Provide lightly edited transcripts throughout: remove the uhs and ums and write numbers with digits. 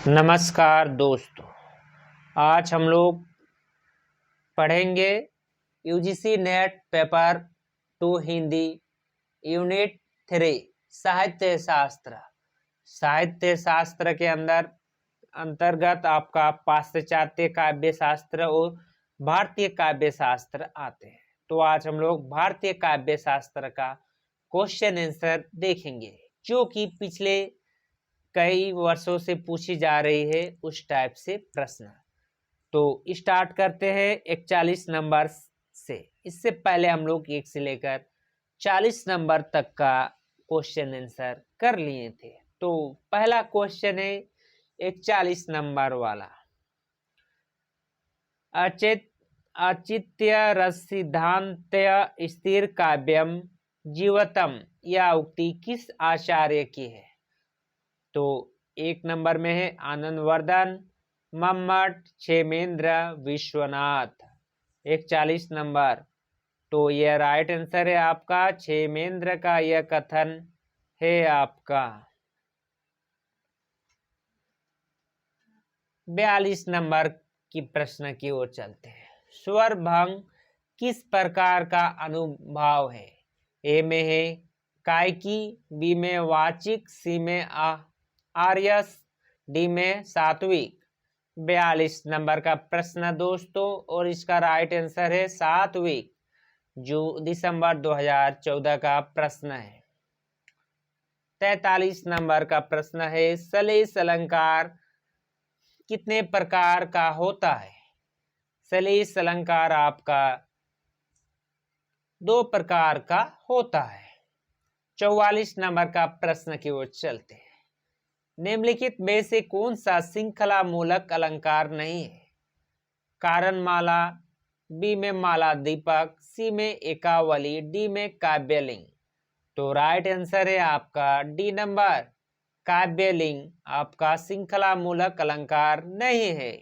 नमस्कार दोस्तों। आज हम लोग पढ़ेंगे UGC net paper 2 Hindi unit 3 साहित्य शास्त्र। साहित्य शास्त्र के अंतर्गत आपका पाश्चात्य काव्य शास्त्र और भारतीय काव्य शास्त्र आते हैं। तो आज हम लोग भारतीय काव्य शास्त्र का क्वेश्चन आंसर देखेंगे, जो कि पिछले कई वर्षों से पूछी जा रही है उस टाइप से प्रश्न। तो स्टार्ट करते हैं 41 नंबर से। इससे पहले हम लोग 1 से लेकर 40 नंबर तक का क्वेश्चन आंसर कर लिए थे। तो पहला क्वेश्चन है 41 नंबर वाला। औचित्य रस सिद्धांत्य स्थिर काव्यम जीवतम, यह उक्ति किस आचार्य की है? तो 1 नंबर में है आनंदवर्धन, मम्मट, क्षेमेंद्र, विश्वनाथ। 41 नंबर। तो यह राइट आंसर है आपका, क्षेमेंद्र का यह कथन है आपका। 42 नंबर की प्रश्न की ओर चलते हैं। स्वर भंग किस प्रकार का अनुभाव है? ए में है कायकी, बी में वाचिक, सी में आर्यस, डी में सात्विक। 42 नंबर का प्रश्न दोस्तों, और इसका राइट आंसर है सात्विक, जो दिसंबर 2014 का प्रश्न है। 43 नंबर का प्रश्न है सलेश अलंकार कितने प्रकार का होता है? सलेश अलंकार आपका 2 प्रकार का होता है। 44 नंबर का प्रश्न की ओर चलते हैं। निम्नलिखित में से कौन सा श्रृंखला मूलक अलंकार नहीं है? कारण माला, बी में माला दीपक, सी में एकावली, डी में काव्यलिंग। तो राइट आंसर है आपका डी नंबर, काव्यलिंग आपका श्रृंखला मूलक अलंकार नहीं है।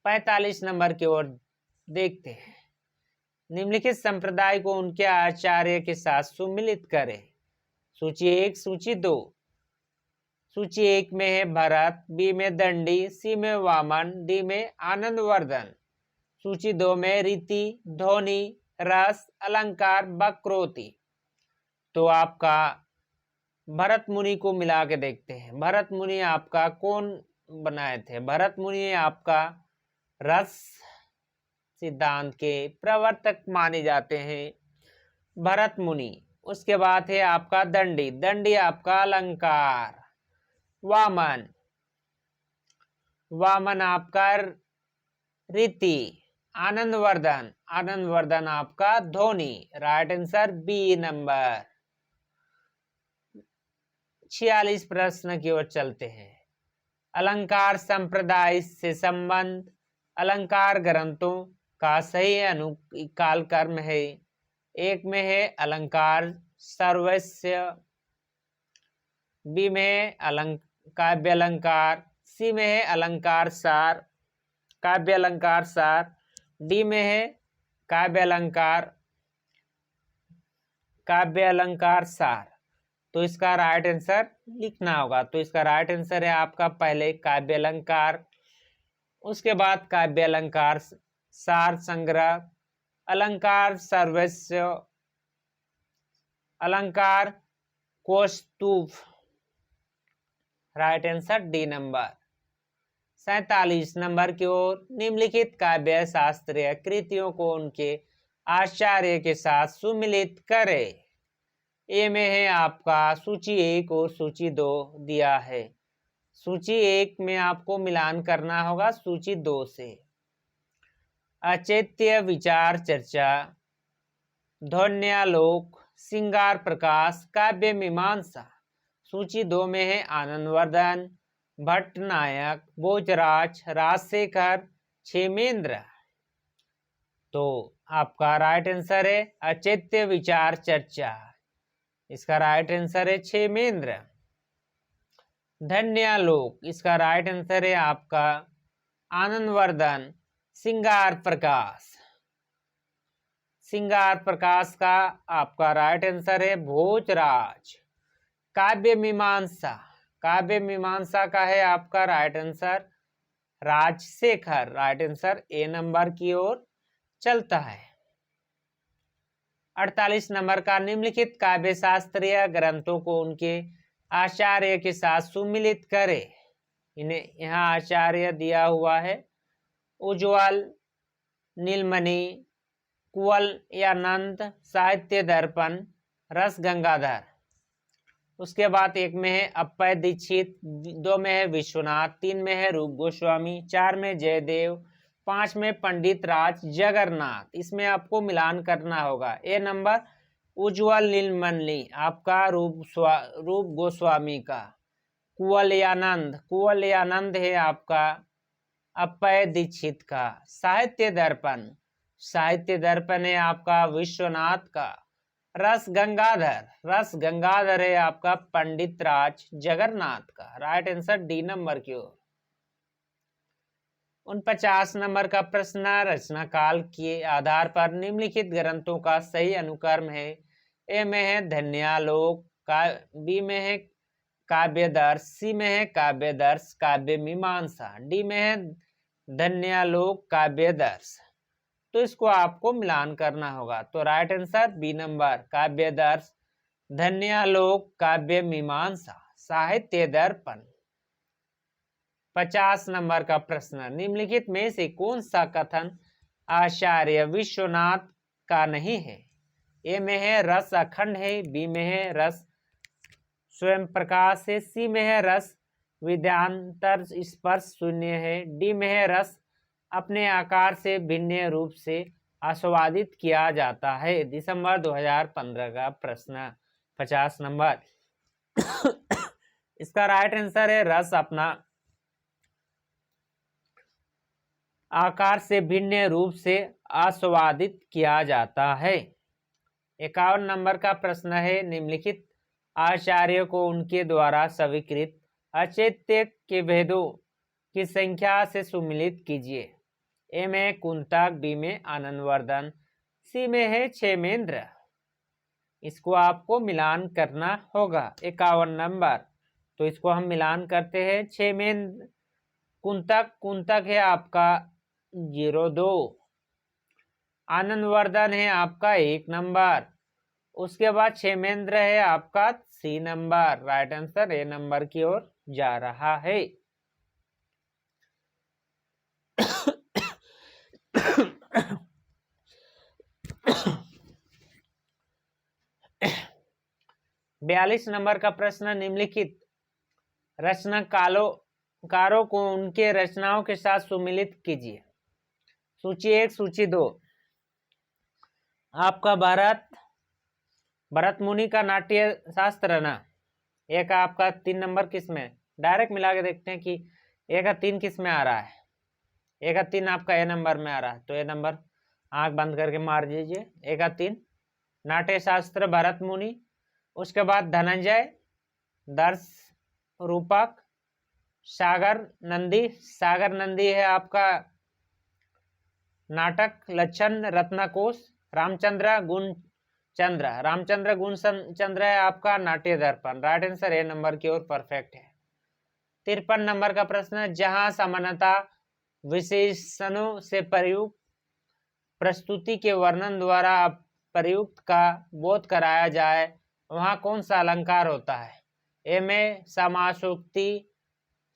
45 नंबर की ओर देखते हैं। निम्नलिखित संप्रदाय को उनके आचार्य के साथ सुमिलित करें। सूची 1, सूची 2। सूची 1 में है भरत, बी में दंडी, सी में वामन, डी में आनंदवर्धन। सूची 2 में रीति, ध्वनि, रस, अलंकार, वक्रोति। तो आपका भरत मुनि को मिला के देखते हैं। भरत मुनि आपका कौन बनाए थे? भरत मुनि आपका रस सिद्धांत के प्रवर्तक माने जाते हैं, भरत मुनि। उसके बाद है आपका दंडी, दंडी आपका अलंकार। वामन, वामन आपका रीति। आनंदवर्धन, आनंदवर्धन आपका ध्वनि। Right answer B number. 46 प्रश्न की ओर चलते हैं। अलंकार संप्रदाय से संबंध अलंकार ग्रंथों का सही अनुकाल कर्म है। 1 में है अलंकार सर्वस्व, बी में है काव्य अलंकार, सी में है अलंकार सार, काव्य अलंकार सार, डी में है काव्य अलंकार सार। तो इसका राइट आंसर लिखना होगा। तो इसका राइट आंसर है आपका पहले काव्य अलंकार, उसके बाद काव्य अलंकार सार संग्रह, अलंकार सर्वस्व, अलंकार कौस्तुभ। Right answer D number. 47 number की ओर निम्नलिखित काव्य शास्त्रीय कृतियों को उनके आचार्य के साथ सुमिलित करें। ए में है आपका सूची 1 और सूची 2 दिया है। सूची 1 में आपको मिलान करना होगा सूची 2 से। अचेत्य विचार चर्चा, ध्वन्यालोक, श्रृंगार प्रकाश, काव्य मीमांसा। सूची 2 में है आनंदवर्धन, भट्टनायक, भोजराज, राजशेखर, क्षेमेंद्र। तो आपका राइट आंसर है अचेत्य विचार चर्चा। इसका राइट आंसर है क्षेमेंद्र। ध्वन्यालोक, इसका राइट आंसर है आपका आनंदवर्धन। श्रृंगार प्रकाश, श्रृंगार प्रकाश का आपका राइट आंसर है भोजराज। काव्य मीमांसा, काव्य मीमांसा का है आपका right answer Rajashekhar. Right answer A number की ओर चलता है। 48 नंबर का, निम्नलिखित काव्य शास्त्रीय ग्रंथों को उनके आचार्य के साथ सुमिलित करे। इन्हें यहाँ आचार्य दिया हुआ है उज्ज्वल, नीलमणि, कुवलयानंद, साहित्य दर्पण, रस गंगाधर। उसके बाद एक में है अप्पय दीक्षित, 2 में है विश्वनाथ, 3 में है रूप गोस्वामी, 4 में जयदेव, 5 में पंडित राज जगन्नाथ। इसमें आपको मिलान करना होगा। ए नंबर उज्ज्वल नीलमणि आपका रूप गोस्वामी का, कुवलयानंद, कुवलयानंद है आपका अप्पय दीक्षित का, साहित्य दर्पण, साहित्य दर्पण है आपका विश्वनाथ का, रस गंगाधर, रस गंगाधर है आपका पंडित राज जगन्नाथ का। राइट आंसर डी नंबर की ओर। 49 नंबर का प्रश्न, रचना काल के आधार पर निम्नलिखित ग्रंथों का सही अनुक्रम है। ए में है धन्यालोक, बी में है काव्यदर्श, सी में है काव्यदर्श काव्य मीमांसा, डी में है धन्यालोक काव्यदर्श। तो इसको आपको मिलान करना होगा। तो right answer B number Kavyadarsha, धन्यालोक काव्य मीमांसा, साहित्य दर्पण। 50 नंबर का प्रश्न, निम्नलिखित में से कौन सा कथन आचार्य विश्वनाथ का नहीं है। ए में है रस अखंड है, बी में है रस स्वयं प्रकाश है, सी में है रस विद्यांतर स्पर्श शून्य है, डी में है रस अपने आकार से भिन्न रूप से आस्वादित किया जाता है। दिसंबर 2015 का प्रश्न 50 नंबर। इसका राइट आंसर है रस अपना आकार से भिन्न रूप से आस्वादित किया जाता है। 51 नंबर का प्रश्न है, निम्नलिखित आचार्य को उनके द्वारा स्वीकृत अचेत्य के भेदों की संख्या से सुमिलित कीजिए। ए में कुंतक, बी में आनंदवर्धन, सी में है क्षेमेंद्र। इसको आपको मिलान करना होगा। 51 नंबर, तो इसको हम मिलान करते हैं। क्षेमेंद्र कुंतक, कुंतक है आपका 02, आनंदवर्धन है आपका 1 नंबर, उसके बाद क्षेमेंद्र है आपका C number. Right answer A number की ओर जा रहा है। 42 नंबर का प्रश्न, निम्नलिखित रचनाकारों को उनके रचनाओं के साथ सुमिलित कीजिए। सूची 1, सूची 2 आपका भरत मुनि का नाट्य शास्त्र ना, एक आपका 3 नंबर किस में, डायरेक्ट मिला के देखते हैं कि एक का 3 किस में आ रहा है। एक का 3 आपका ए नंबर में आ रहा है, तो ए नंबर आंख बंद करके मार दीजिए। एक का 3 नाट्य शास्त्र भरत मुनि, उसके बाद धनंजय, दर्श रूपक, सागर नंदी, सागर नंदी है आपका नाटक लक्षण रत्नकोश, रामचंद्र गुण चंद्र है आपका नाट्य दर्पण। राइट आंसर ए नंबर की ओर परफेक्ट है। 53 नंबर का प्रश्न, जहां समानता विशेषणों से प्रयुक्त प्रस्तुति के वर्णन द्वारा प्रयुक्त का बोध कराया जाए वहां कौन सा अलंकार होता है। ए में समासोक्ति,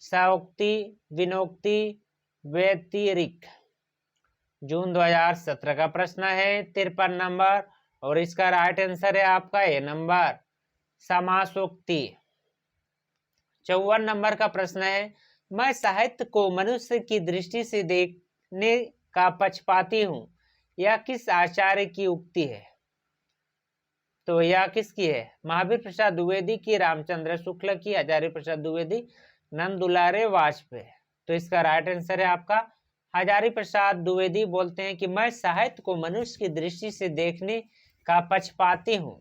सयोक्ति, विनोक्ति, व्यतिरिक्त। जून 2017 का प्रश्न है 53 नंबर, और इसका राइट आंसर है आपका ए नंबर समासोक्ति। 54 नंबर का प्रश्न है, मैं साहित्य को मनुष्य की दृष्टि से देखने का पक्षपाती हूं, यह किस आचार्य की उक्ति है। तो यह किसकी है, महावीर प्रसाद द्विवेदी की, रामचंद्र शुक्ल की, हजारी प्रसाद द्विवेदी, नंद दुलारे वाजपेयी। तो इसका राइट आंसर है आपका हजारी प्रसाद द्विवेदी बोलते हैं कि मैं साहित्य को मनुष्य की दृष्टि से देखने का पक्षपाती हूं।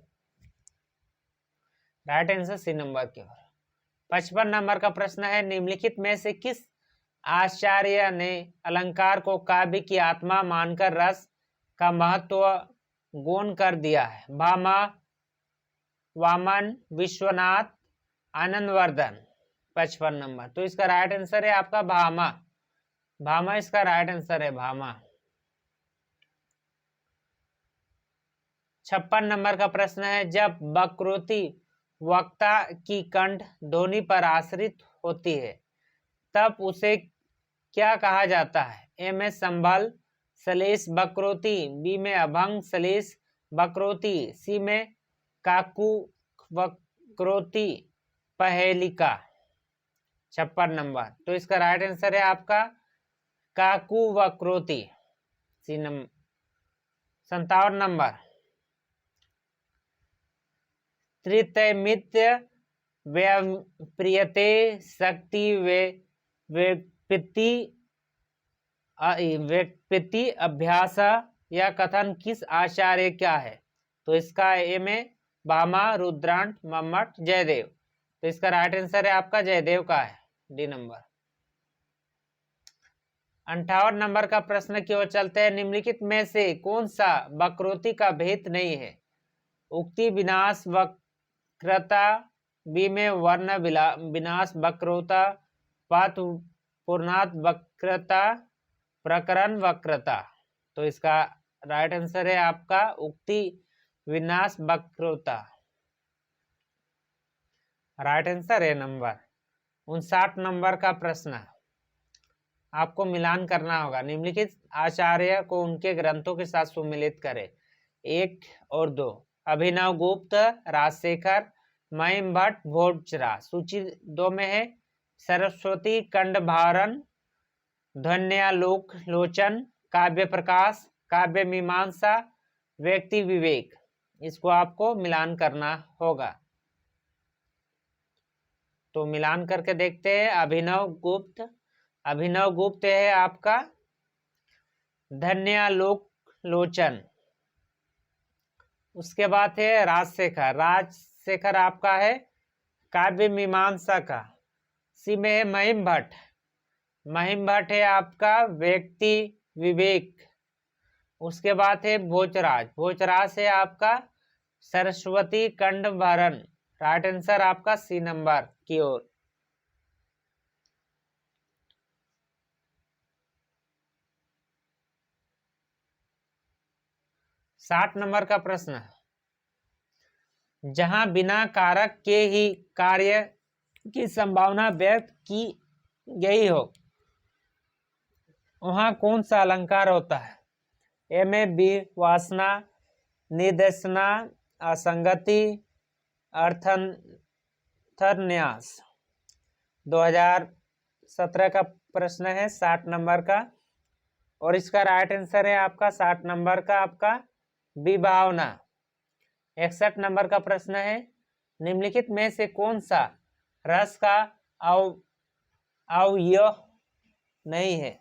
राइट आंसर सी नंबर की ओर। 55 नंबर का प्रश्न है, निम्नलिखित में से किस आचार्य ने अलंकार को काव्य की आत्मा मानकर रस का महत्व गौण कर दिया है। भामा, वामन, विश्वनाथ, आनंदवर्धन 55 नंबर। तो इसका राइट आंसर है आपका भामा। भामा इसका राइट आंसर है, भामा। 56 नंबर का प्रश्न है, जब वक्रोक्ति वक्ता की कंठ ध्वनि पर आश्रित होती है तब उसे क्या कहा जाता है? ए में संबल श्लेष वक्रोक्ति, बी में अभंग श्लेष वक्रोक्ति, सी में काकू वक्रोक्ति पहेलिका। 56 नंबर। तो इसका राइट आंसर है आपका काकू वक्रोक्ति, सी नंबर। 57 नंबर, त्रितयमित्य व्यप्रियते शक्ति व्यक्ति अभ्यास यह कथन किस आचार्य क्या है? तो इसका ए में भामा, रुद्रांश, मम्मट, जयदेव। तो इसका राइट आंसर है आपका जयदेव का है, डी नंबर। 58 नंबर का प्रश्न की ओर चलते हैं, निम्नलिखित में से कौन सा वक्रोक्ति का भेद नहीं है? उक्ति विनाश वक्रता, बी में वर्ण विनाश वक्रता, पात पूर्णात वक्रता, प्रकरण वक्रता। तो इसका राइट आंसर है आपका उक्ति विनाश वक्रता, राइट आंसर है नंबर। 59 नंबर का प्रश्न आपको मिलान करना होगा, निम्नलिखित आचार्य को उनके ग्रंथों के साथ सुमिलित करें। 1 और 2, अभिनव गुप्त, राजशेखर, महिम भट्ट, भोजराज। सूची 2 में है सरस्वती कंडभारन, ध्वन्यालोक लोचन, काव्य प्रकाश, काव्य मीमांसा, व्यक्ति विवेक। इसको आपको मिलान करना होगा, तो मिलान करके देखते हैं। अभिनव गुप्त है आपका ध्वन्यालोक लोचन। उसके बाद है राजशेखर आपका है काव्य मीमांसा का। सी में है महिम भट्ट है आपका व्यक्ति विवेक। उसके बाद है भोजराज है आपका सरस्वती कंडभरण। राइट आंसर आपका सी नंबर की ओर। साठ नंबर का प्रश्न, जहां बिना कारक के ही कार्य की संभावना व्यक्त की गई हो वहां कौन सा अलंकार होता है? ए में विवासना, निदर्शना, असंगति, अर्थन्यास। 2017 का प्रश्न है 60 नंबर का, और इसका राइट आंसर है आपका 60 नंबर का आपका विभावना। 61 नंबर का प्रश्न है, निम्नलिखित में से कौन सा रस का अवयव नहीं है?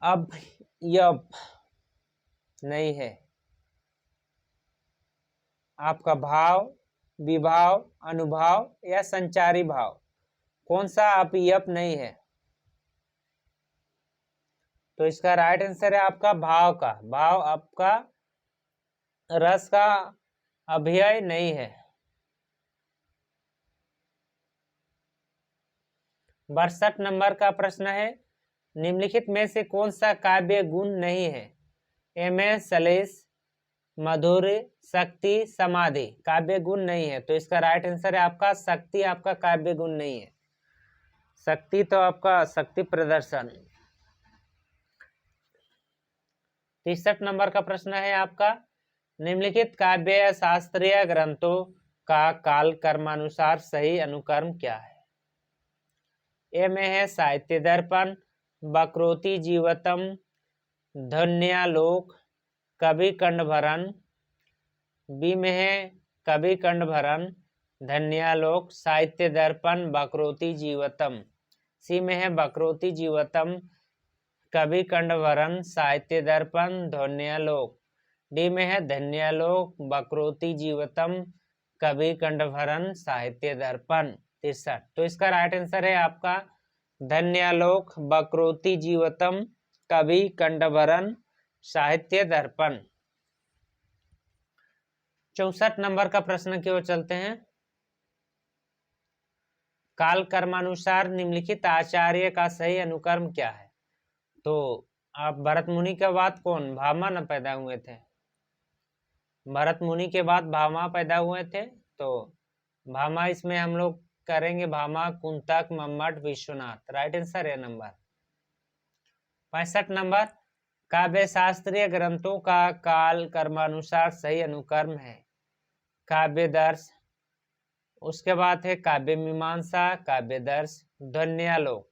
अवयव नहीं है आपका भाव, विभाव, अनुभाव या संचारी भाव। कौन सा अवयव नहीं है? तो इसका राइट आंसर है आपका भाव का। भाव आपका रस का अवयव नहीं है। 62 नंबर का प्रश्न है, निम्नलिखित में से कौन सा काव्य गुण नहीं है? ए में श्लेष, माधुर्य, शक्ति, समाधि। काव्य गुण नहीं है, तो इसका राइट आंसर है आपका शक्ति। आपका काव्य गुण नहीं है। शक्ति तो आपका शक्ति प्रदर्शन। 63 नंबर का प्रश्न है आपका, निम्नलिखित काव्य शास्त्रीय ग्रंथों का काल कर्मानुसार सही अनुक्रम क्या है? ए में है साहित्य दर्पण, वक्रोक्ति जीवतम, ध्वन्यालोक, कवि कंडभरण। बी में है कवि कंडभरण, ध्वन्यालोक, साहित्य दर्पण, वक्रोक्ति जीवतम। सी में है वक्रोक्ति जीवतम, कवि कंडभरण, साहित्य दर्पण, ध्वन्यालोक। डी में है ध्वन्यालोक, वक्रोक्ति जीवतम, कवि कंडभरण, साहित्य दर्पण। 63। तो इसका राइट आंसर है आपका ध्वन्यालोक, वक्रोक्ति जीवतम, कवि कंडभरण, साहित्य दर्पण। 64 नंबर का प्रश्न की ओर चलते हैं, काल कर्मानुसार निम्नलिखित आचार्य का सही अनुकर्म क्या है? तो आप भरत मुनि के बाद कौन? भामा न पैदा हुए थे। भरत मुनि के बाद भामा पैदा हुए थे, तो भामा इसमें हम लोग करेंगे भामा, कुंतक, मम्मट, विश्वनाथ। राइट आंसर है नंबर 65 नंबर। काव्य शास्त्रीय ग्रंथों का काल कर्मानुसार सही अनुकर्म है काव्य दर्श, उसके बाद है काव्य मीमांसा, काव्य दर्श, ध्वन्यालोक।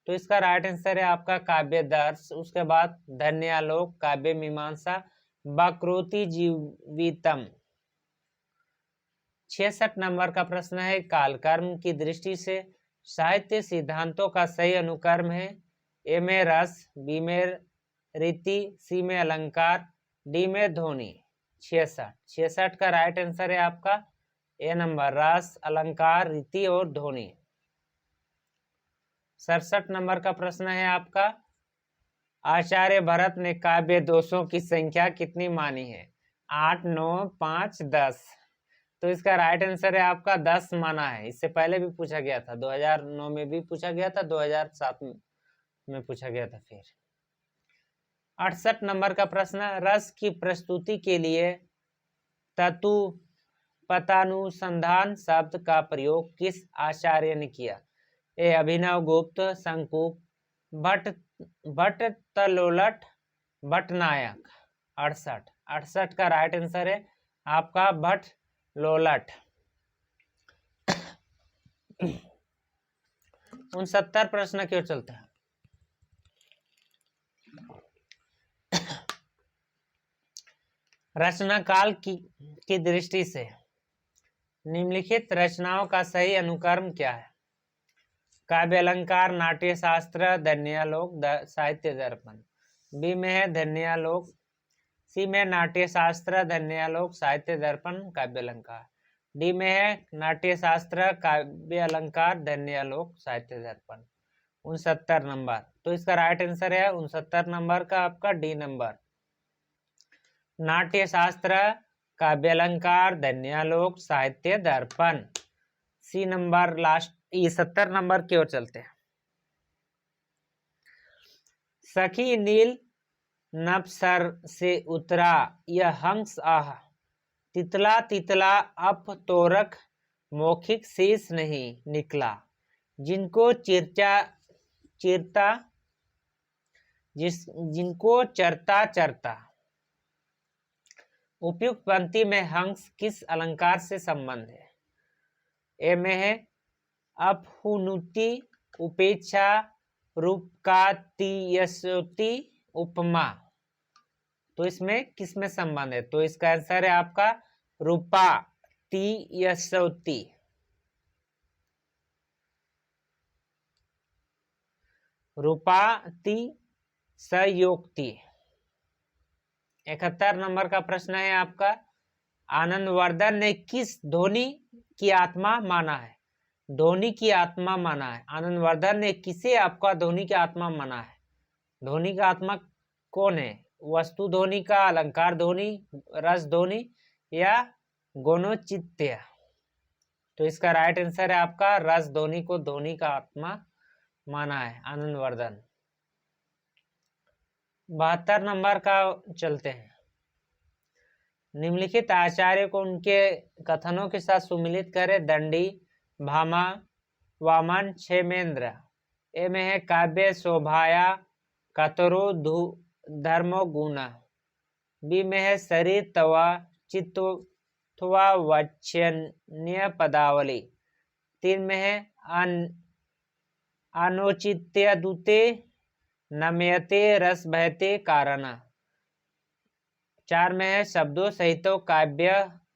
तो इसका राइट आंसर है आपका काव्य दर्श, उसके बाद ध्वन्यालोक, काव्य मीमांसा, वक्रोति जीवितम। 66 नंबर का प्रश्न है कालकर्म की दृष्टि से साहित्य सिद्धांतों का सही अनुकर्म है ए में रस, बी में रीति, सी में अलंकार, डी में ध्वनि। 66 का राइट आंसर है आपका ए नंबर, रस, अलंकार, रीति और ध्वनि। 67 नंबर का प्रश्न है आपका आचार्य भरत ने काव्य दोषों की संख्या कितनी मानी है? 8, 9, 5, 10। तो इसका राइट आंसर है आपका 10 माना है। इससे पहले भी पूछा गया था, 2009 में भी पूछा गया था, 2007 में पूछा गया था। फिर 68 नंबर का प्रश्न रस की प्रस्तुति के लिए ततु पतानुसंधान शब्द का प्रयोग किस आचार्य ने किया? ए अभिनव गुप्त, शंकुक, भट्टतलोलट, भट्टनायक। 68 का राइट आंसर है आपका भट्टलोलट। 69 प्रश्न क्यों चलता है? रचना काल की दृष्टि से निम्नलिखित रचनाओं का सही अनुकर्म क्या है? काव्य अलंकार, नाट्य शास्त्र, ध्वन्यालोक, साहित्य दर्पण। बी में है ध्वन्यालोक, सी में नाट्य शास्त्र, ध्वन्यालोक, साहित्य दर्पण, काव्य अलंकार। डी में है नाट्य शास्त्र, काव्य अलंकार, ध्वन्यालोक, साहित्य दर्पण। 69 नंबर। तो इसका राइट आंसर है 69 नंबर का आपका डी नंबर, नाट्य शास्त्र, काव्य अलंकार, ध्वन्यालोक, साहित्य दर्पण। सी नंबर लास्ट, 70 नंबर की ओर चलते हैं। सखी नील नभसर से उतरा यह हंस आह, तितला तितला अप तोरक मौखिक शीश नहीं निकला, जिनको जिनको चरता चरता। उपयुक्त पंक्ति में हंस किस अलंकार से संबंध है? ए में है अपहुनुति, उपेक्षा, रूपकातियसोति, उपमा। तो इसमें किस में संबंध है? तो इसका आंसर है आपका रूपातियसोति। रूपाति सयोक्ति। 71 नंबर का प्रश्न है आपका आनंदवर्धन ने किस ध्वनि की आत्मा माना है? ध्वनि की आत्मा माना है। आनंदवर्धन ने किसे आपका ध्वनि की आत्मा माना है? ध्वनि का आत्मा कौन है? वस्तु ध्वनि का, अलंकार ध्वनि, रस ध्वनि या गौणचित्य? तो इसका राइट आंसर है आपका रस ध्वनि को ध्वनि का आत्मा माना है आनंदवर्धन। 72 नंबर का चलते हैं। निम्नलिखित आचार्य को उनके कथनों के साथ सुमिलित करें। दंडी, भामा, वामन, क्षेमेंद्र। ए में है काव्य शोभाया कतरो धर्मो गुण। बी में है शरीर तवा चित्वा वचन्य पदावली। 3 में है अनौचित्य दूते नमयते रस बहते कारण। 4 में है शब्दों सहितो काव्य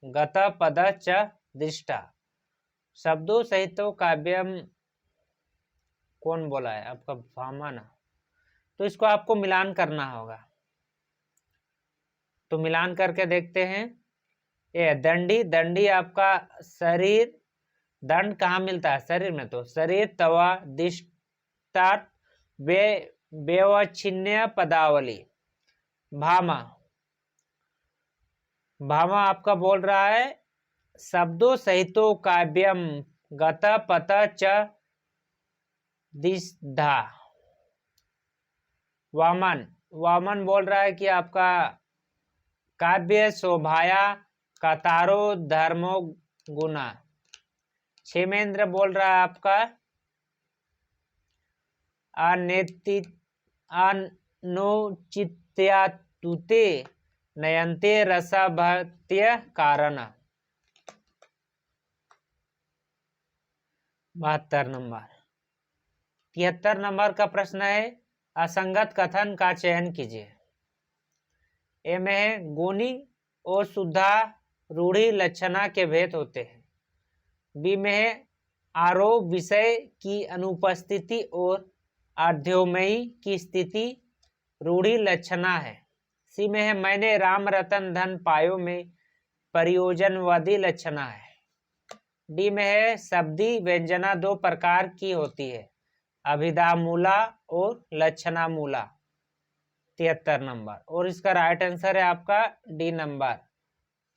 गत पद च दृष्टा। शब्दों सहितो काव्यम कौन बोला है? आपका भामा ना। तो इसको आपको मिलान करना होगा, तो मिलान करके देखते हैं। ये दंडी, दंडी आपका शरीर, दंड कहाँ मिलता है? शरीर में। तो शरीर तवा दिष्टार्थ व्यवच्छिन्न पदावली। भामा, भामा आपका बोल रहा है शब्दों सहितो काव्यम गत पत च दिशधा। वामन, वामन बोल रहा है कि आपका काव्य शोभाया कतारो धर्मो गुना। क्षेमेंद्र बोल रहा है आपका अनुचित्यातुते नयन्ते रसभत्य कारण। 72 नंबर। 73 नंबर का प्रश्न है असंगत कथन का चयन कीजिए। ए में है गुणी और शुद्धा रूढ़ी लक्षणा के भेद होते हैं। बी में है आरोप विषय की अनुपस्थिति और अर्ध्योमयी की स्थिति रूढ़ी लक्षणा है। सी में है मैंने राम रतन धन पायो में प्रयोजनवादी लक्षणा है। डी में है शब्दी व्यंजना दो प्रकार की होती है, अभिधामूला और लक्षणामूला। 73 नंबर। और इसका राइट आंसर है आपका डी नंबर।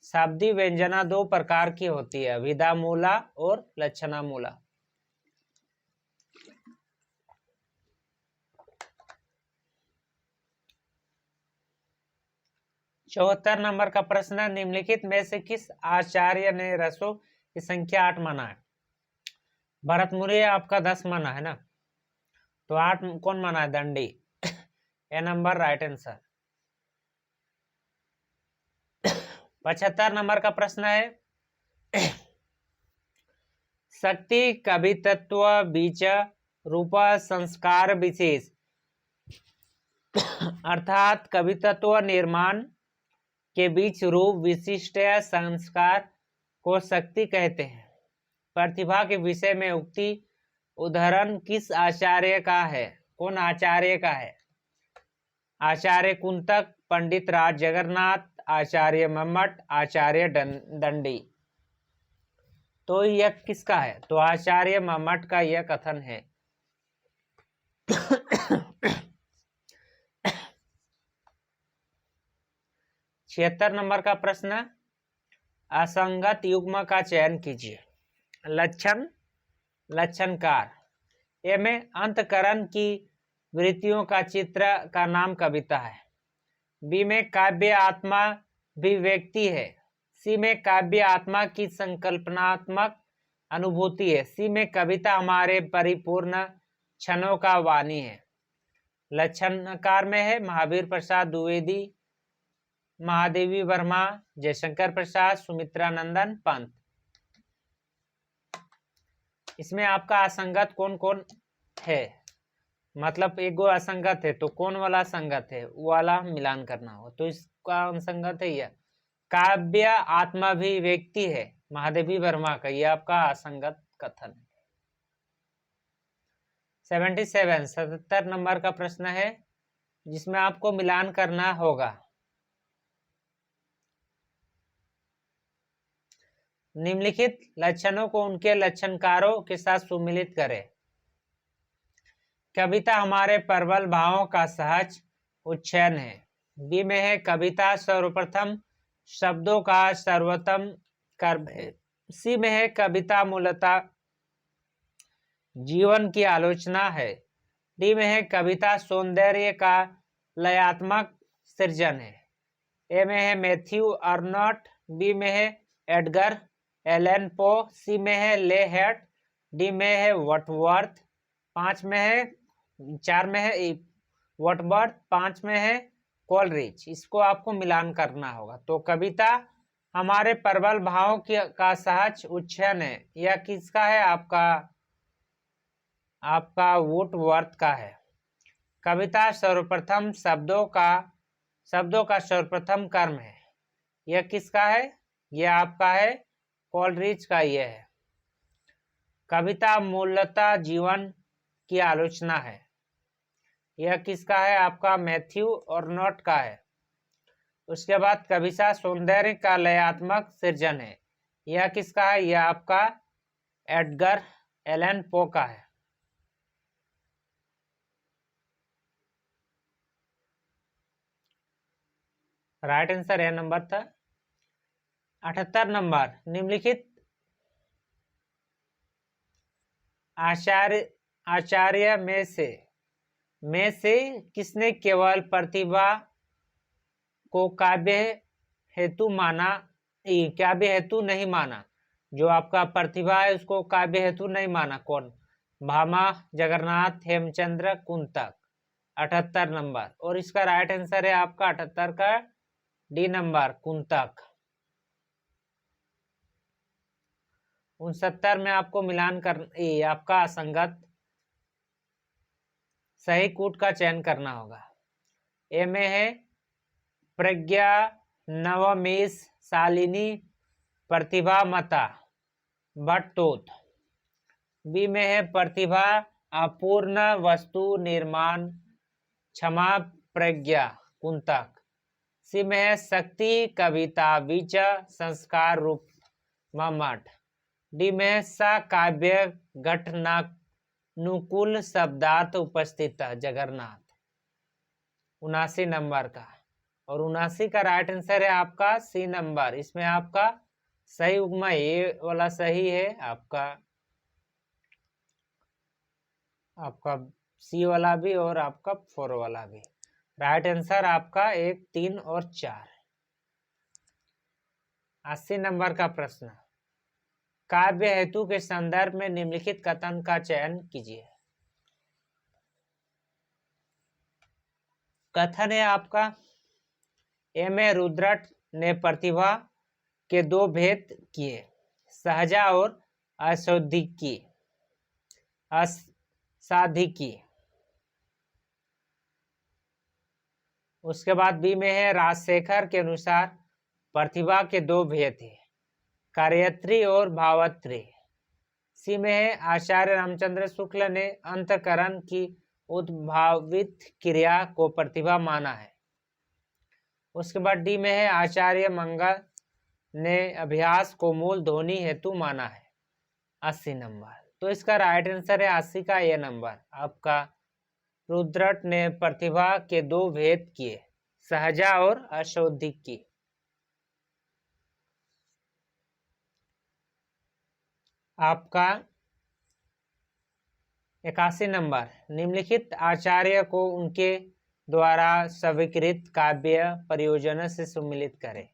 शब्दी व्यंजना दो प्रकार की होती है, अभिधामूला और लक्षणामूला। चौहत्तर नंबर का प्रश्न निम्नलिखित में से किस आचार्य ने रसों की संख्या 8 माना है? भरतमुनि आपका 10 माना है ना, तो 8 कौन माना है? दंडी। ए नंबर राइट आंसर। 75 नंबर का प्रश्न है शक्ति कवितत्व बीच रूप संस्कार विशेष, अर्थात कवितत्व निर्माण के बीच रूप विशिष्ट संस्कार को शक्ति कहते हैं। प्रतिभा के विषय में उक्ति उदाहरण किस आचार्य का है? कौन आचार्य का है? आचार्य कुंतक, पंडित राज जगन्नाथ, आचार्य मम्मट, आचार्य दंडी। तो यह किसका है? तो आचार्य मम्मट का यह कथन है। 76 नंबर का प्रश्न असंगत युग्म का चयन कीजिए। लक्षण, लक्षणकार। ए में अंतकरण की वृत्तियों का चित्र का नाम कविता है। बी में काव्य आत्मा अभिव्यक्ति है। सी में काव्य आत्मा की संकल्पनात्मक अनुभूति है। सी में कविता हमारे परिपूर्ण क्षणों का वाणी है। लक्षणकार में है महावीर प्रसाद द्विवेदी, महादेवी वर्मा, जयशंकर प्रसाद, सुमित्रा नंदन पंत। इसमें आपका असंगत कौन कौन है? मतलब एक गो असंगत है, तो कौन वाला असंगत है वो वाला मिलान करना होगा। तो इसका असंगत है यह काव्य आत्माभिव्यक्ति है, महादेवी वर्मा का, यह आपका असंगत कथन है। 77 नंबर का प्रश्न है जिसमें आपको मिलान करना होगा। निम्नलिखित लक्षणों को उनके लक्षणकारों के साथ सुमिलित करें। कविता हमारे प्रबल भावों का सहज उच्चयन है। बी में है कविता सर्वप्रथम शब्दों का सर्वोत्तम कर्म है। सी में है कविता मूलतः जीवन की आलोचना है। डी में है कविता सौंदर्य का लयात्मक सृजन है। ए में है मैथ्यू अर्नॉट। बी में है एडगर एलन पो। सी में है ले हेट। डी में है वर्ड्सवर्थ। 4 में है वर्ड्सवर्थ। 5 में है कोलरिज। इसको आपको मिलान करना होगा। तो कविता हमारे प्रबल भावों का सहज उच्चयन है, यह किसका है? आपका वुडवर्थ का है। कविता सर्वप्रथम शब्दों का सर्वप्रथम कर्म है, यह किसका है? यह आपका है कोलरिज का। यह है कविता मूलतः जीवन की आलोचना है, यह किसका है? आपका मैथ्यू अर्नॉट का है। उसके बाद कविता सौंदर्य का लयात्मक सृजन है, यह किसका है? यह आपका एडगर एलन पो का है। राइट आंसर ए नंबर था। 78 नंबर निम्नलिखित आचार्य में से किसने केवल प्रतिभा को काव्य हेतु नहीं माना? जो आपका प्रतिभा है उसको काव्य हेतु नहीं माना। कौन? भामा, जगन्नाथ, हेमचंद्र, कुंतक। 78 नंबर। और इसका राइट आंसर है आपका 78 का डी नंबर, कुंतक। 69 में आपको मिलान कर आपका असंगत सही कूट का चयन करना होगा। ए में है प्रज्ञा, नवमीश, शालिनी, प्रतिभा, मता, भट्टोत। बी में है प्रतिभा, अपूर्ण, वस्तु, निर्माण, क्षमा, प्रज्ञा, कुंतक। सी में है शक्ति, कविता, बीज, संस्कार, रूप, मम्मट। डी में है सा काव्य, घटनानुकूल, शब्दार्थ, उपस्थित, जगन्नाथ। 79 नंबर का। और 79 का राइट आंसर है आपका सी नंबर। इसमें आपका सही उगमा ए वाला सही है, आपका सी वाला भी और आपका 4 वाला भी। राइट आंसर आपका 1, 3 और 4। 80 नंबर का प्रश्न, काव्य हेतु के संदर्भ में निम्नलिखित कथन का चयन कीजिए। कथन है आपका, ए में रुद्रट ने प्रतिभा के 2 भेद किए, सहजा और असाधिकी। उसके बाद बी में है राजशेखर के अनुसार प्रतिभा के 2 भेद थे, कार्यत्री और भावत्री। सी में है आचार्य रामचंद्र शुक्ल ने अंतःकरण की उद्भावित क्रिया को प्रतिभा माना है। उसके बाद डी में है आचार्य मंगल ने अभ्यास को मूल ध्वनि हेतु माना है। 80 नंबर। तो इसका राइट आंसर है 80 का ए नंबर, आपका रुद्रट ने प्रतिभा के 2 भेद किए, सहजा और अशोधिकी। आपका 81 नंबर, निम्नलिखित आचार्य को उनके द्वारा स्वीकृत काव्य परियोजना से सम्मिलित करें।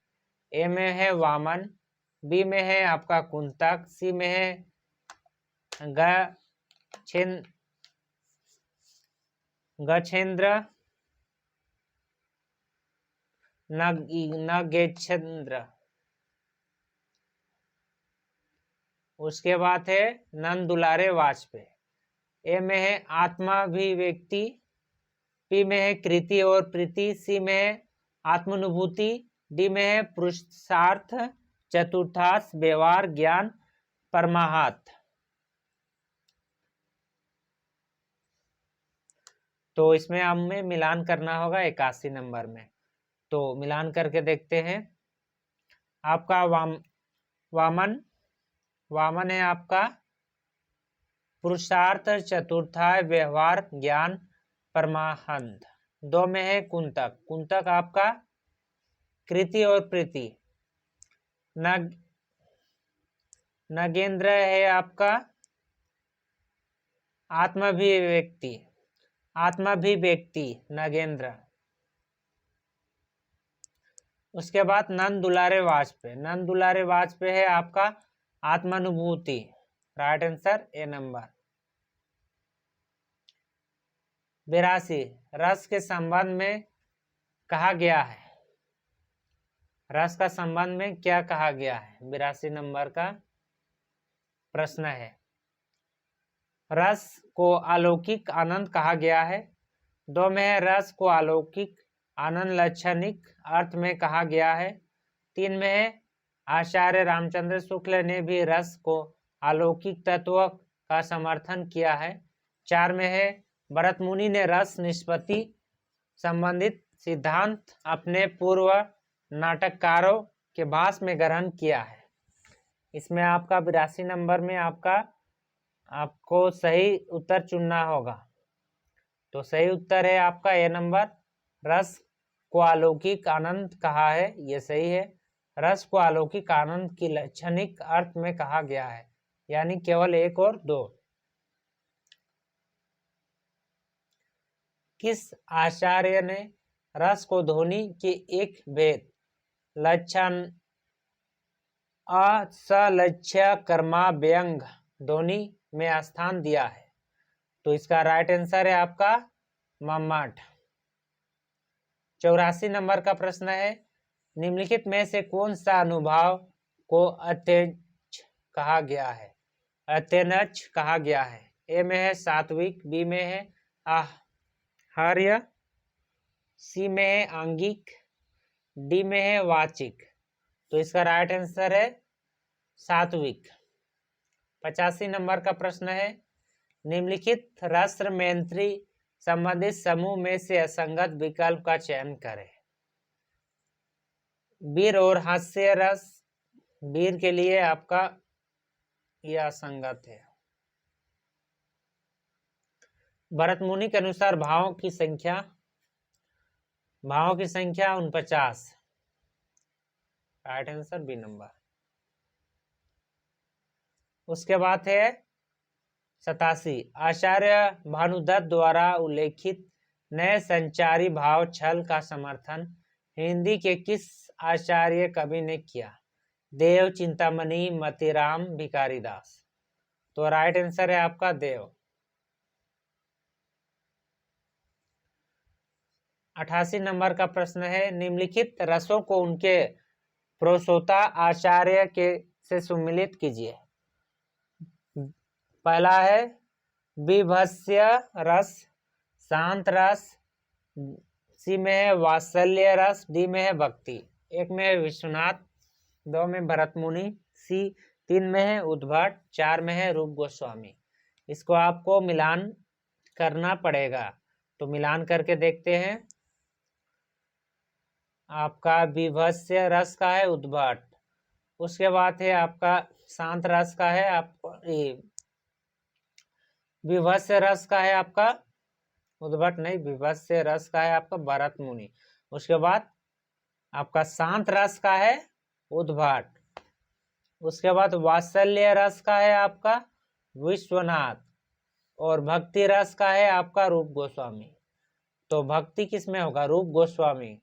ए में है वामन, बी में है आपका कुंतक, सी में है गच्छेंद्र, नगेच्छेंद्र। उसके बाद है नंद दुलारे वाजपेयी। ए में है आत्माभिव्यक्ति, पी में है कृति और प्रीति, सी में है आत्मानुभूति, डी में है पुरुषार्थ, चतुर्थार्थ व्यवहार ज्ञान परमार्थ। तो इसमें हमें मिलान करना होगा 81 नंबर में। तो मिलान करके देखते हैं। आपका वामन है आपका पुरुषार्थ, चतुर्थाय व्यवहार ज्ञान परमानंद। 2 में है कुंतक आपका कृति और प्रीति। नगेंद्र है आपका आत्माभिव्यक्ति नगेंद्र। उसके बाद नंद दुलारे वाजपेयी है आपका आत्मानुभूति। Right answer A number. 82 रस के संबंध में कहा गया है, रस का संबंध में क्या कहा गया है? 82 नंबर का प्रश्न है। रस को अलौकिक आनंद कहा गया है। 2 में है रस को अलौकिक आनंद लक्षणिक अर्थ में कहा गया है। 3 में है आचार्य रामचंद्र शुक्ल ने भी रस को अलौकिक तत्व का समर्थन किया है। 4 में है भरत मुनि ने रस निष्पत्ति संबंधित सिद्धांत अपने पूर्व नाटककारों के भाष्य में ग्रहण किया है। इसमें आपका 82 नंबर में आपको सही उत्तर चुनना होगा। तो सही उत्तर है आपका ए नंबर, रस को अलौकिक आनंद कहा है, ये सही है। रस को अलौकिक आनंद की लक्षणिक अर्थ में कहा गया है, यानी केवल 1 और 2। किस आचार्य ने रस को ध्वनि के एक भेद लक्षण असलक्ष्य कर्मा व्यंग ध्वनि में स्थान दिया है? तो इसका राइट आंसर है आपका मम्मट। 84 नंबर का प्रश्न है, निम्नलिखित में से कौन सा अनुभाव को अत्यंच कहा गया है? अत्यंच कहा गया है। ए में है सात्विक, बी में है आहार्य, सी में है आंगिक, डी में है वाचिक। तो इसका राइट आंसर है सात्विक। 85 नंबर का प्रश्न है, निम्नलिखित रस मेंत्री संबंधित समूह में से असंगत विकल्प का चयन करें। वीर और हास्य रस, वीर के लिए आपका यह असंगत है। भरत मुनि के अनुसार भावों की संख्या 49। Right answer B number. उसके बाद है 87, आचार्य भानुदत्त द्वारा उल्लेखित नए संचारी भाव छल का समर्थन हिंदी के किस आचार्य कवि ने किया? देव, चिंतामणि, मतीराम, भिखारीदास। तो राइट आंसर है आपका देव। 88 नंबर का प्रश्न है, निम्नलिखित रसों को उनके प्रोसोता आचार्य के से सुमिलित कीजिए। पहला है विभत्स्य रस, शांत रस, सी में है वात्सल्य रस, डी में है भक्ति। एक में है विश्वनाथ, दो में भरत मुनि, सी 3 में है उद्भट, 4 में है रूप गोस्वामी। इसको आपको मिलान करना पड़ेगा, तो मिलान करके देखते हैं। आपका विभत्स्य रस का है उद्भट, उसके बाद है आपका शांत रस का है आपका विभत्स्य रस का है आपका उद्भट नहीं, विभत्स्य रस का है आपका भरत मुनि। उसके बाद आपका शांत रस का है उद्भट। उसके बाद वात्सल्य रस का है आपका विश्वनाथ, और भक्ति रस का है आपका रूप गोस्वामी। तो भक्ति किस में होगा? रूप गोस्वामी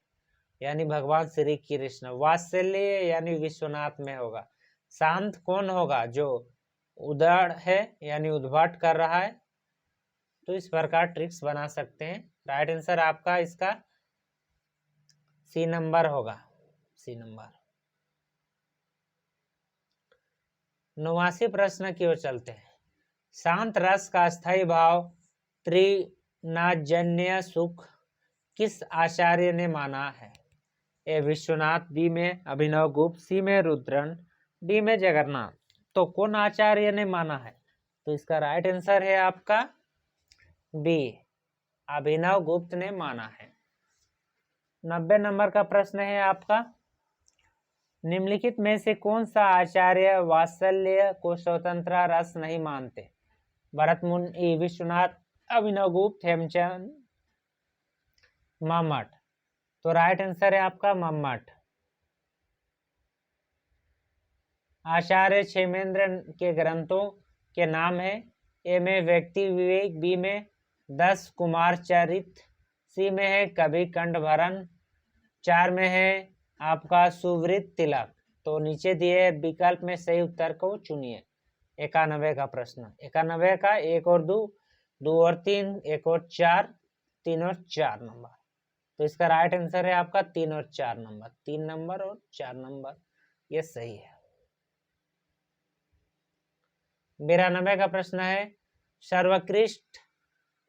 यानी भगवान श्री कृष्ण। वात्सल्य यानी विश्वनाथ में होगा। शांत कौन होगा? जो उदड़ है यानी उद्भट कर रहा है। तो इस प्रकार ट्रिक्स बना सकते हैं। राइट आंसर आपका इसका सी नंबर होगा, सी नंबर। 89 प्रश्न की ओर चलते हैं। शांत रस का स्थायी भाव त्रिनाजन्य सुख किस आचार्य ने माना है? ए विश्वनाथ, बी में अभिनव गुप्त, सी में रुद्रन, डी में जगन्नाथ। तो कौन आचार्य ने माना है? तो इसका राइट आंसर है आपका बी, अभिनव गुप्त ने माना है। 90 नंबर का प्रश्न है आपका, निम्नलिखित में से कौन सा आचार्य वात्सल्य को स्वतंत्र रस नहीं मानते? भरत मुनि, विश्वनाथ, अभिनव गुप्त, हेमचंद, मम्मट। तो राइट आंसर है आपका मम्मट। आचार्य क्षेमेंद्र के ग्रंथों के नाम है। ए में व्यक्ति विवेक, बी में 10 कुमार चरित, सी में है कवि कंठभरण, 4 में है आपका सुवृत तिलक। तो नीचे दिए विकल्प में सही उत्तर को चुनिए। 91 का प्रश्न, 91 का 1 और 2, 2 और 3, 1 और 4, 3 और 4 नंबर। तो इसका राइट आंसर है आपका 3 और 4 नंबर। 3 नंबर और 4 नंबर ये सही है। 92 का प्रश्न है, सर्वोत्कृष्ट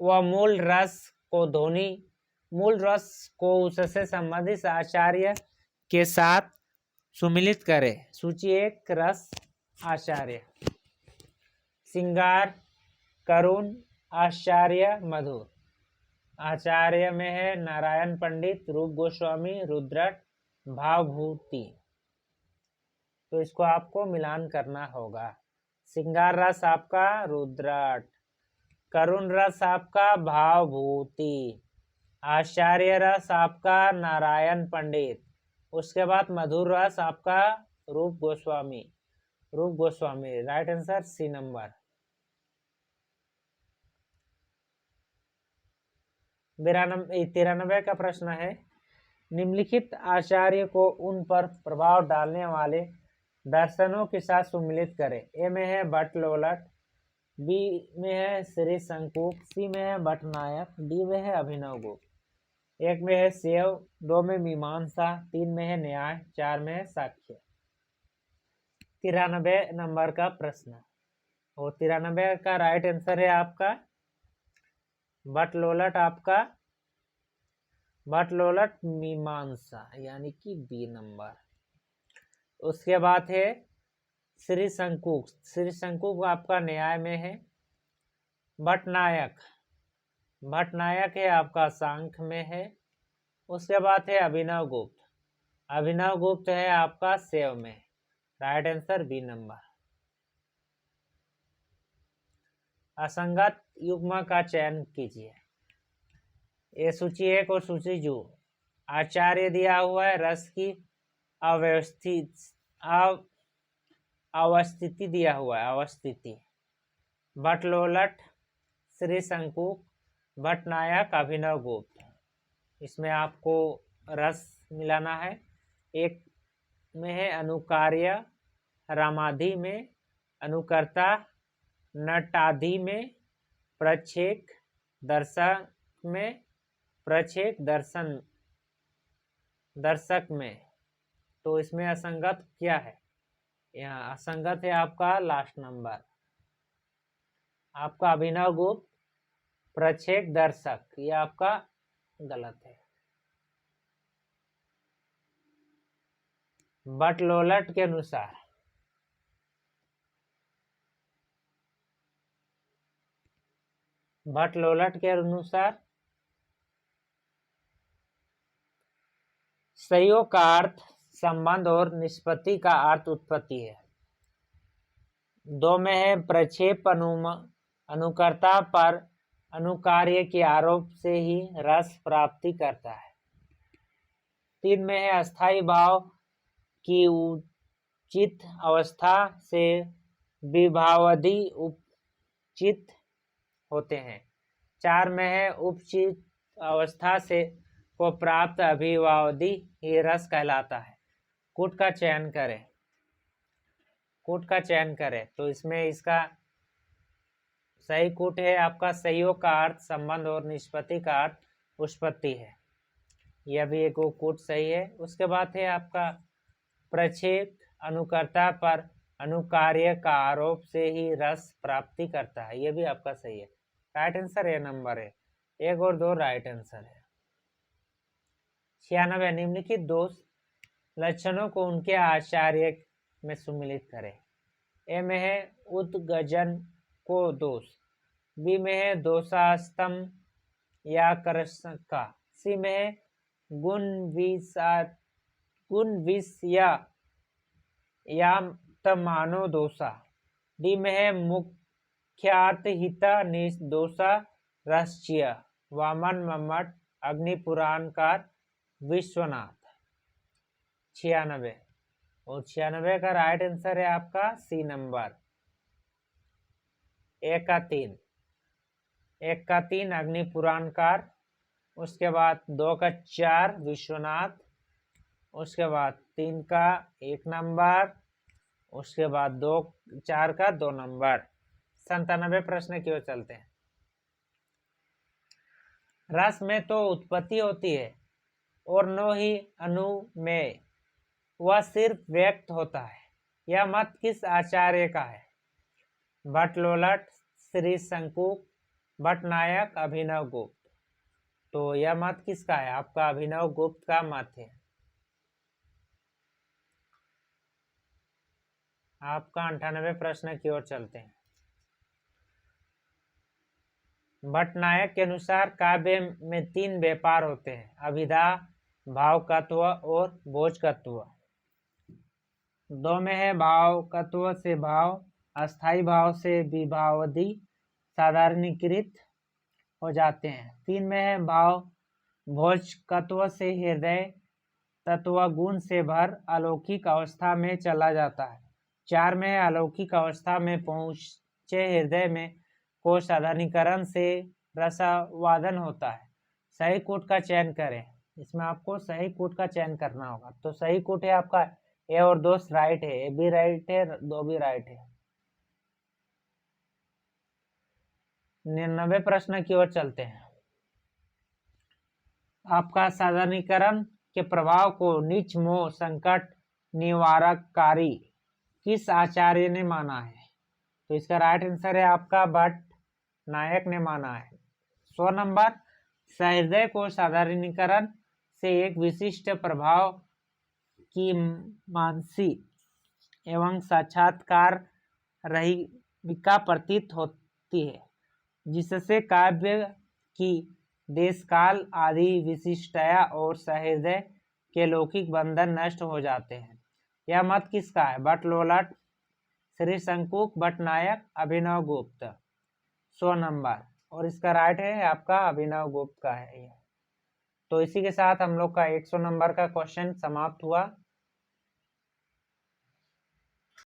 व मूल रस को ध्वनि मूल रस को उससे संबंधित आचार्य के साथ सुमिलित करें। सूची 1 रस आचार्य: श्रृंगार, करुण, आचार्य, मधुर। आचार्य में है नारायण पंडित, रूप गोस्वामी, रुद्रट, भावभूति। तो इसको आपको मिलान करना होगा। श्रृंगार रस आपका रुद्रट, करुण रस आपका भावभूति, आचार्य रस आपका नारायण पंडित, उसके बाद मधुर रस आपका Rupa Goswami. Rupa Goswami right answer C number. 93 का प्रश्न है, निम्नलिखित आचार्य को उन पर प्रभाव डालने वाले दर्शनों के साथ सुमिलित करें। ए में है भट्ट लोलट, बी में है श्री शंकुक, सी में है भट्टनायक, डी में है अभिनव गुप्त। 1 में है शैव, 2 में मीमांसा, 3 में है न्याय, 4 में है साक्ष्य। 93 नंबर का प्रश्न और 93 का राइट आंसर है आपका भट्ट लोलट, आपका भट्ट लोलट मीमांसा यानी कि बी नंबर। उसके बाद है श्री शंकुक, श्री शंकुक आपका न्याय में है। भट्टनायक, भट्टनायक है आपका सांख्य में है। उसके बाद है अभिनव गुप्त, अभिनव गुप्त है आपका शैव में। Right answer B number. असंगत युग्म का चयन कीजिए। ये सूची 1 और सूची 2। आचार्य दिया हुआ है, रस की अवस्थिति दिया हुआ है, अवस्थिति। भट्ट लोलट, श्री शंकुक, भट्टनायक, अभिनव गुप्त। इसमें आपको रस मिलाना है। 1 में है अनुकार्य, रामाधि में, अनुकर्ता, नटाधि में, प्रक्षेप दर्शक में, प्रक्षेप दर्शक में। तो इसमें असंगत क्या है? यहाँ असंगत है आपका लास्ट नंबर, आपका अभिनव गुप्त, प्रक्षेप दर्शक, ये आपका गलत है। भट्ट लोलट के अनुसार भट्ट लोलट के अनुसार सहयोग का अर्थ संबंध और निष्पत्ति का अर्थ उत्पत्ति है। 2 में है प्रक्षेप अनुकर्ता पर अनुकार्य के आरोप से ही रस प्राप्ति करता है। 3 में है अस्थायी भाव की उचित अवस्था से विभावादि उपचित होते हैं। 4 में है उपचित अवस्था से को प्राप्त अभिभावादि ही रस कहलाता है। कूट का चयन करें, कूट का चयन करें। तो इसमें इसका सही कूट है आपका सहयोग का अर्थ संबंध और निष्पत्ति का अर्थ उत्पत्ति है। यह भी एक कूट सही है। उसके बाद है आपका प्रक्षेप अनुकर्ता पर अनुकार्य का आरोप से ही रस प्राप्ति करता है। यह भी आपका सही है। राइट आंसर ये नंबर है। 1 और 2 राइट आंसर है। 96 निम्नलिखित दोष लक्षणों को उनके आचार्य में सुमिलित करें। ए में है उद्गजन को दोष, बी में है दोषास्तम या करशका, सी में है गुण विष या तमानो दोषा, डी में है मुख्यार्थ हिता दोषा रश्चिय, वामन मम्मट, अग्नि पुराणकार, विश्वनाथ। 96 और 96 का राइट आंसर है आपका सी नंबर। 1 का 3 अग्नि पुराणकार, उसके बाद 2 का 4 विश्वनाथ, उसके बाद 3 का 1 नंबर, उसके बाद 4 का 2 नंबर। 97 प्रश्न की ओर चलते हैं। रस में तो उत्पत्ति होती है और न ही अणु में वह सिर्फ व्यक्त होता है। यह मत किस आचार्य का है? भट्ट लोलट, श्री शंकुक, भट्टनायक, अभिनव गुप्त। तो यह मत किसका है? आपका अभिनव गुप्त का मत है। आपका 98 प्रश्न की ओर चलते हैं। भट्टनायक के अनुसार काव्य में 3 व्यापार होते हैं, अभिधा, भावकत्व और भोजकत्व। 2 में है भावकत्व से भाव, अस्थाई भाव से विभावादि साधारणीकृत हो जाते हैं। 3 में है भाव भोजकत्व से हृदय तत्व गुण से भर अलौकिक अवस्था में चला जाता है। 4 में है अलौकिक अवस्था में पहुँचे हृदय में को साधारणीकरण से रसावादन होता है। सही कोट का चयन करें। इसमें आपको सही कोट का चयन करना होगा। तो सही कोट है आपका ए और दो राइट है, ए भी राइट है, दो भी राइट है। 99 प्रश्न की ओर चलते हैं। आपका साधारणीकरण के प्रभाव को नीच मोह संकट निवारककारी किस आचार्य ने माना है? तो इसका राइट आंसर है आपका भट्ट नायक ने माना है। 100 नंबर, सहृदय को साधारणीकरण से एक विशिष्ट प्रभाव की मानसी एवं साक्षात्कार रहिका प्रतीत होती है, जिससे काव्य की देशकाल आदि विशिष्टता और सहृदय के लौकिक बंधन नष्ट हो जाते हैं। यह मत किसका है? भट्ट लोलट, श्री शंकुक, भट्टनायक, अभिनव गुप्त। 100 नंबर, और इसका राइट है आपका अभिनव गुप्त का है ये। तो इसी के साथ हम लोग का 100 नंबर का क्वेश्चन समाप्त हुआ।